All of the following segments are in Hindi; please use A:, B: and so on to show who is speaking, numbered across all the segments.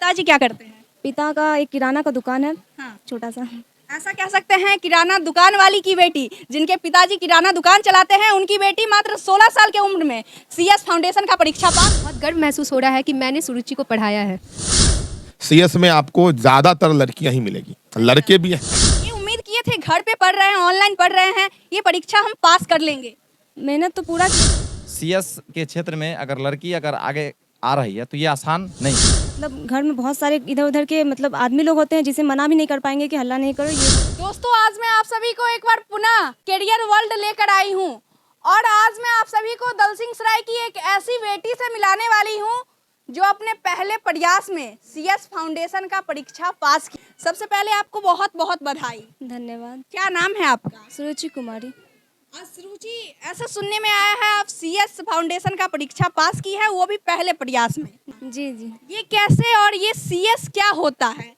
A: पिताजी क्या करते हैं?
B: पिता का एक किराना का दुकान है,
A: हाँ।
B: छोटा सा।
A: ऐसा कह सकते हैं किराना दुकान वाली की बेटी, जिनके पिताजी किराना दुकान चलाते हैं, उनकी बेटी मात्र 16 साल की उम्र में सीएस फाउंडेशन का परीक्षा पास।
C: बहुत गर्व महसूस हो रहा है कि मैंने सुरुचि को पढ़ाया है।
D: सीएस में आपको ज्यादातर लड़कियां ही मिलेगी, लड़के भी हैं।
A: ये उम्मीद किए थे घर पे पढ़ रहे हैं, ऑनलाइन पढ़ रहे हैं, ये परीक्षा हम पास कर लेंगे।
B: मेहनत तो पूरा
E: सीएस के क्षेत्र में अगर लड़की अगर आगे आ रही है तो ये आसान नहीं है।
B: मतलब घर में बहुत सारे इधर उधर के मतलब आदमी लोग होते हैं जिसे मना भी नहीं कर पाएंगे कि हल्ला नहीं करो ये।
A: दोस्तों, आज मैं आप सभी को एक बार पुनः करियर वर्ल्ड लेकर आई हूँ और आज मैं आप सभी को दलसिंह सराय की एक ऐसी बेटी से मिलाने वाली हूँ जो अपने पहले प्रयास में सीएस फाउंडेशन का परीक्षा पास की। सबसे पहले आपको बहुत बहुत बधाई।
B: धन्यवाद।
A: क्या नाम है आपका?
B: सुरुचि कुमारी।
A: सुरुचि, ऐसा सुनने में आया है आप सीएस फाउंडेशन का परीक्षा पास की है, वो भी पहले प्रयास में।
B: जी जी।
A: ये कैसे और ये सीएस क्या होता है?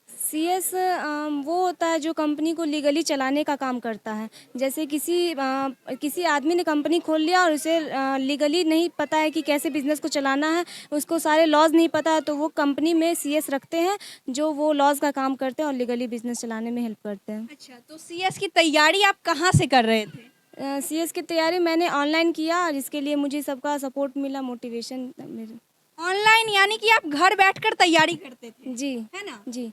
B: सीएस वो होता है जो कंपनी को लीगली चलाने का काम करता है। जैसे किसी आदमी ने कंपनी खोल लिया और उसे लीगली नहीं पता है कि कैसे बिजनेस को चलाना है, उसको सारे लॉज नहीं पता है, तो वो कंपनी में सीएस रखते हैं जो वो लॉज का काम करते हैं और लीगली बिजनेस चलाने में हेल्प करते हैं।
A: अच्छा, तो सीएस की तैयारी आप कहाँ से कर रहे थे?
B: सीएस की तैयारी मैंने ऑनलाइन किया, जिसके लिए मुझे सबका सपोर्ट मिला, मोटिवेशन मेरे।
A: ऑनलाइन, यानी कि आप घर बैठकर तैयारी करते थे,
B: जी
A: है ना?
B: जी।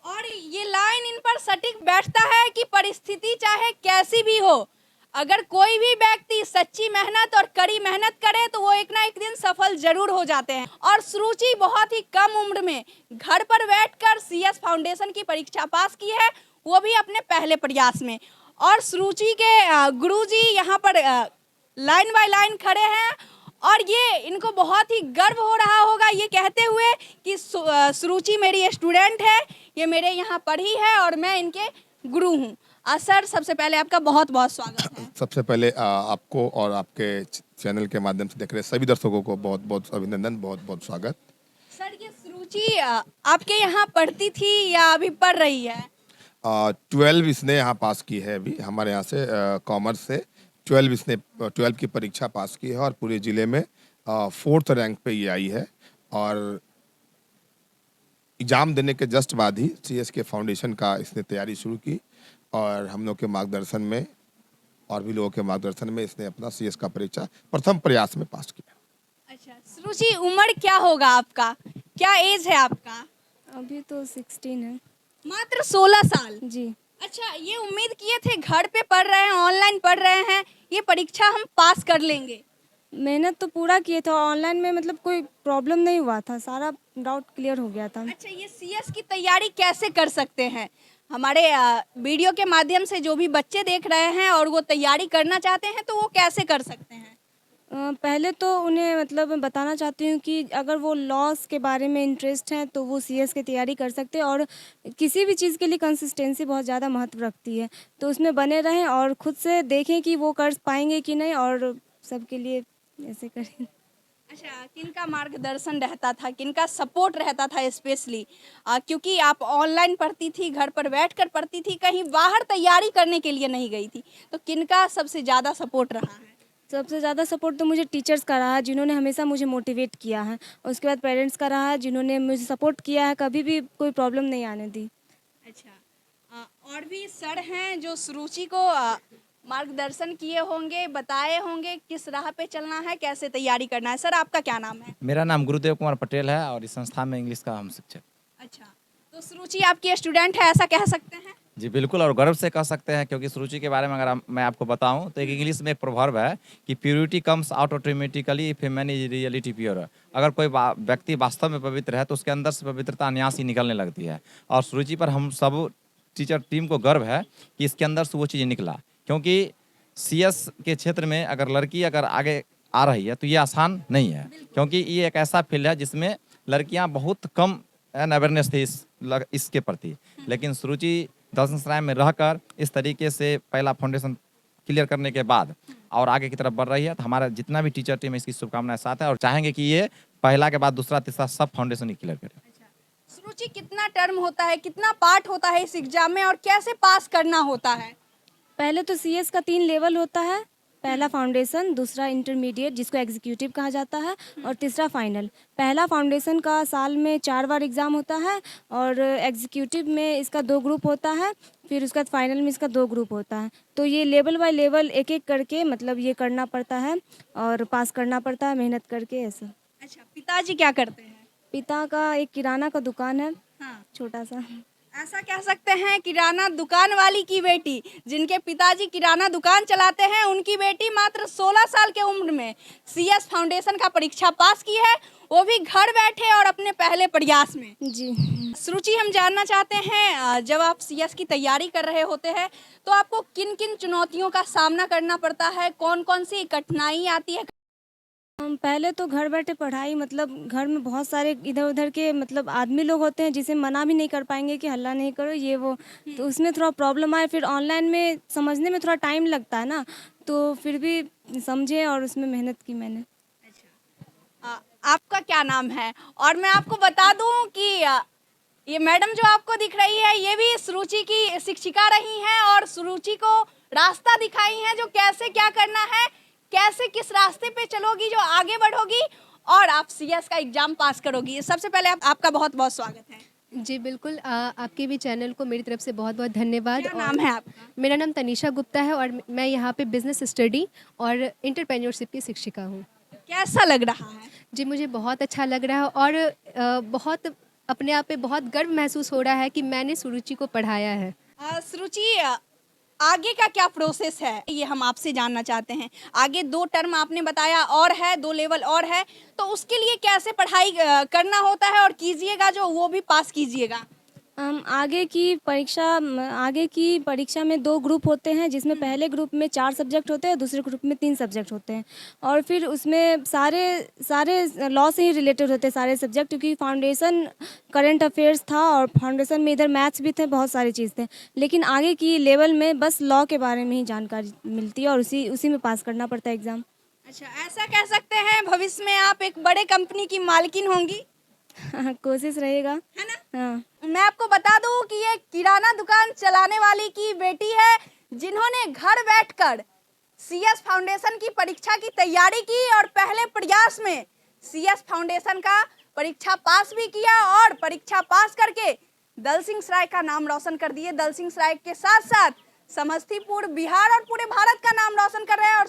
A: और ये लाइन इन पर सटीक बैठता है कि परिस्थिति चाहे कैसी भी हो, अगर कोई भी व्यक्ति सच्ची मेहनत और कड़ी मेहनत करे तो वो एक ना एक दिन सफल जरूर हो जाते हैं। और सुरुचि बहुत ही कम उम्र में घर पर बैठकर सीएस फाउंडेशन की परीक्षा पास की है, वो भी अपने पहले प्रयास में। और सुरुचि के गुरुजी यहाँ पर लाइन बाय लाइन खड़े हैं और ये इनको बहुत ही गर्व हो रहा होगा ये कहते हुए कि सुरुचि मेरी स्टूडेंट है, ये मेरे यहाँ पढ़ी है और मैं इनके गुरु हूँ। सर, सबसे पहले आपका बहुत बहुत स्वागत है।
D: सबसे पहले आपको और आपके चैनल के माध्यम से देख रहे सभी दर्शकों को बहुत बहुत अभिनंदन, बहुत बहुत स्वागत।
A: सर, ये सुरुचि आपके यहाँ पढ़ती थी या अभी पढ़ रही है?
D: 12 इसने यहाँ पास की है, अभी हमारे यहाँ से कॉमर्स से 12 इसने 12 की परीक्षा पास की है और पूरे ज़िले में 4th रैंक पे ये आई है। और एग्ज़ाम देने के जस्ट बाद ही सीएस के फाउंडेशन का इसने तैयारी शुरू की और हम लोग के मार्गदर्शन में और भी लोगों के मार्गदर्शन में इसने अपना सीएस का परीक्षा प्रथम प्रयास में पास किया।
A: अच्छा सुरुचि, उम्र क्या होगा आपका? क्या एज है आपका?
B: अभी तो 16 है।
A: मात्र 16 साल?
B: जी।
A: अच्छा, ये उम्मीद किए थे घर पे पढ़ रहे हैं, ऑनलाइन पढ़ रहे हैं, ये परीक्षा हम पास कर लेंगे?
B: मेहनत तो पूरा किए थे, ऑनलाइन में मतलब कोई प्रॉब्लम नहीं हुआ था, सारा डाउट क्लियर हो गया था।
A: अच्छा, ये सीएस की तैयारी कैसे कर सकते हैं? हमारे वीडियो के माध्यम से जो भी बच्चे देख रहे हैं और वो तैयारी करना चाहते हैं तो वो कैसे कर सकते हैं?
B: पहले तो उन्हें मतलब मैं बताना चाहती हूँ कि अगर वो लॉस के बारे में इंटरेस्ट है तो वो सीएस की तैयारी कर सकते हैं। और किसी भी चीज़ के लिए कंसिस्टेंसी बहुत ज़्यादा महत्व रखती है, तो उसमें बने रहें और खुद से देखें कि वो कर पाएंगे कि नहीं, और सबके लिए ऐसे करें।
A: अच्छा, किनका मार्गदर्शन रहता था, किनका सपोर्ट रहता था स्पेशली? क्योंकि आप ऑनलाइन पढ़ती थी, घर पर बैठकर पढ़ती थी, कहीं बाहर तैयारी करने के लिए नहीं गई थी, तो किनका सबसे ज़्यादा सपोर्ट रहा है?
B: सबसे ज़्यादा सपोर्ट तो मुझे टीचर्स का रहा है, जिन्होंने हमेशा मुझे मोटिवेट किया है। उसके बाद पेरेंट्स का रहा है, जिन्होंने मुझे सपोर्ट किया है, कभी भी कोई प्रॉब्लम नहीं आने दी।
A: अच्छा, और भी सर हैं जो सुरुचि को मार्गदर्शन किए होंगे, बताए होंगे किस राह पे चलना है, कैसे तैयारी करना है। सर, आपका क्या नाम है?
E: मेरा नाम गुरुदेव कुमार पटेल है और इस संस्था में इंग्लिश का हम शिक्षक।
A: अच्छा, तो सुरुचि आपकी स्टूडेंट है, ऐसा कह सकते हैं?
E: जी बिल्कुल, और गर्व से कह सकते हैं, क्योंकि सुरुचि के बारे में अगर मैं आपको बताऊं तो एक इंग्लिश में एक प्रोवर्ब है कि purity comes out automatically if a man is reality pure. अगर कोई व्यक्ति वास्तव में पवित्र है तो उसके अंदर से पवित्रता अन्यास ही निकलने लगती है। और सुरुचि पर हम सब टीचर टीम को गर्व है कि इसके अंदर से वो चीज़ निकला, क्योंकि सीएस के क्षेत्र में अगर लड़की अगर आगे आ रही है तो ये आसान नहीं है, क्योंकि ये एक ऐसा फील्ड है जिसमें लड़कियां बहुत कम अवेयरनेस थी इसके प्रति। लेकिन सुरुचि दलसिंह सराय में रहकर इस तरीके से पहला फाउंडेशन क्लियर करने के बाद और आगे की तरफ बढ़ रही है, तो हमारा जितना भी टीचर टीम है इसकी शुभकामनाएं साथ है और चाहेंगे कि ये पहला के बाद दूसरा तीसरा सब फाउंडेशन ही क्लियर करे।
A: सुरुचि, कितना टर्म होता है, कितना पार्ट होता है इस एग्जाम में और कैसे पास करना होता है?
B: पहले तो सीएस का 3 लेवल होता है, पहला फाउंडेशन, दूसरा इंटरमीडिएट जिसको एग्जीक्यूटिव कहा जाता है, और तीसरा फाइनल। पहला फाउंडेशन का साल में 4 बार एग्ज़ाम होता है, और एग्जीक्यूटिव में इसका 2 ग्रुप होता है, फिर उसके बाद फाइनल में इसका 2 ग्रुप होता है। तो ये लेवल बाय लेवल एक एक करके मतलब ये करना पड़ता है और पास करना पड़ता है मेहनत करके ऐसा।
A: अच्छा, पिताजी क्या करते हैं?
B: पिता का एक किराना का दुकान है,
A: हाँ,
B: छोटा सा।
A: ऐसा कह सकते हैं किराना दुकान वाली की बेटी, जिनके पिताजी किराना दुकान चलाते हैं, उनकी बेटी मात्र 16 साल के उम्र में सीएस फाउंडेशन का परीक्षा पास की है, वो भी घर बैठे और अपने पहले प्रयास में।
B: जी।
A: सुरुचि, हम जानना चाहते हैं, जब आप सीएस की तैयारी कर रहे होते हैं तो आपको किन किन चुनौतियों का सामना करना पड़ता है, कौन कौन सी कठिनाई आती है?
B: पहले तो घर बैठे पढ़ाई मतलब घर में बहुत सारे इधर उधर के मतलब आदमी लोग होते हैं जिसे मना भी नहीं कर पाएंगे कि हल्ला नहीं करो ये वो, तो उसमें थोड़ा प्रॉब्लम आए। फिर ऑनलाइन में समझने में थोड़ा टाइम लगता है ना, तो फिर भी समझे और उसमें मेहनत की मैंने।
A: आपका क्या नाम है? और मैं आपको बता दूं कि ये मैडम जो आपको दिख रही है, ये भी सुरुचि की शिक्षिका रही हैं और सुरुचि को रास्ता दिखाई हैं, जो कैसे क्या करना है, कैसे किस रास्ते पे चलोगी जो आगे बढ़ोगी और आप सीएस का एग्जाम पास करोगी। सबसे पहले आपका बहुत बहुत स्वागत है।
C: जी बिल्कुल, आपके भी चैनल को मेरी तरफ से बहुत बहुत धन्यवाद।
A: क्या
C: और
A: नाम है आपका?
C: मेरा नाम तनीषा गुप्ता है और मैं यहाँ पे बिजनेस स्टडी और एंटरप्रेन्योरशिप की शिक्षिका हूँ।
A: कैसा लग रहा है?
C: जी मुझे बहुत अच्छा लग रहा है और बहुत अपने आप पे बहुत गर्व महसूस हो रहा है कि मैंने सुरुचि को पढ़ाया है।
A: सुरुचि, आगे का क्या प्रोसेस है, ये हम आपसे जानना चाहते हैं। आगे 2 टर्म आपने बताया और है, 2 लेवल और है, तो उसके लिए कैसे पढ़ाई करना होता है और कीजिएगा जो वो भी पास कीजिएगा?
B: आगे की परीक्षा में 2 ग्रुप होते हैं, जिसमें पहले ग्रुप में 4 सब्जेक्ट होते हैं, दूसरे ग्रुप में 3 सब्जेक्ट होते हैं। और फिर उसमें सारे लॉ से ही रिलेटेड होते हैं सारे सब्जेक्ट, क्योंकि फाउंडेशन करंट अफेयर्स था और फाउंडेशन में इधर मैथ्स भी थे, बहुत सारी चीज़ थे। लेकिन आगे की लेवल में बस लॉ के बारे में ही जानकारी मिलती है और उसी में पास करना पड़ता है एग्ज़ाम।
A: अच्छा, ऐसा कह सकते हैं भविष्य में आप एक बड़े कंपनी की मालकिन होंगी,
B: कोशिश रहेगा।
A: है ना?
B: हाँ।
A: मैं आपको बता दूं कि ये किराना दुकान चलाने वाली की बेटी है, जिन्होंने घर बैठकर सीएस फाउंडेशन की परीक्षा की तैयारी की और पहले प्रयास में सीएस फाउंडेशन का परीक्षा पास भी किया और परीक्षा पास करके दलसिंहसराय का नाम रोशन कर दिए। दलसिंहसराय के साथ साथ समस्तीपुर, बिहार और पूरे भारत का नाम रोशन कर रहे हैं। और